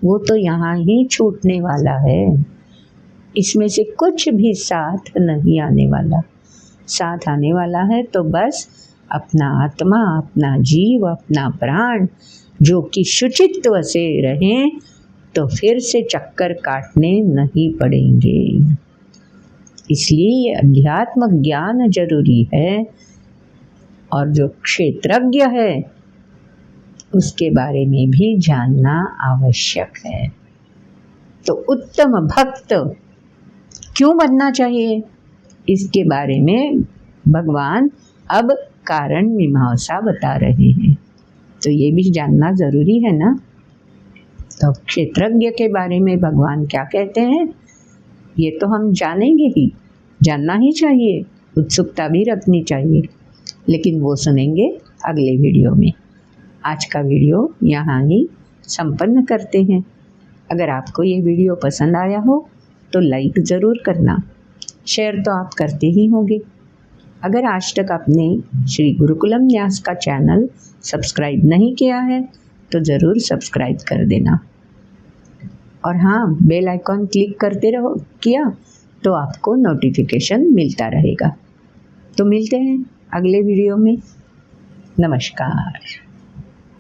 वो तो यहाँ ही छूटने वाला है। इसमें से कुछ भी साथ नहीं आने वाला। साथ आने वाला है तो बस अपना आत्मा, अपना जीव, अपना प्राण, जो कि शुचित्व से रहें, तो फिर से चक्कर काटने नहीं पड़ेंगे। इसलिए ये अध्यात्म ज्ञान जरूरी है। और जो क्षेत्रज्ञ है उसके बारे में भी जानना आवश्यक है। तो उत्तम भक्त क्यों बनना चाहिए, इसके बारे में भगवान अब कारण मीमांसा बता रहे हैं। तो ये भी जानना ज़रूरी है ना। तो क्षेत्रज्ञ के बारे में भगवान क्या कहते हैं ये तो हम जानेंगे ही, जानना ही चाहिए, उत्सुकता भी रखनी चाहिए, लेकिन वो सुनेंगे अगले वीडियो में। आज का वीडियो यहाँ ही संपन्न करते हैं। अगर आपको ये वीडियो पसंद आया हो तो लाइक ज़रूर करना, शेयर तो आप करते ही होंगे। अगर आज तक आपने श्री गुरुकुलम न्यास का चैनल सब्सक्राइब नहीं किया है तो ज़रूर सब्सक्राइब कर देना। और हाँ, बेल आइकॉन क्लिक करते रहो किया तो आपको नोटिफिकेशन मिलता रहेगा। तो मिलते हैं अगले वीडियो में। नमस्कार।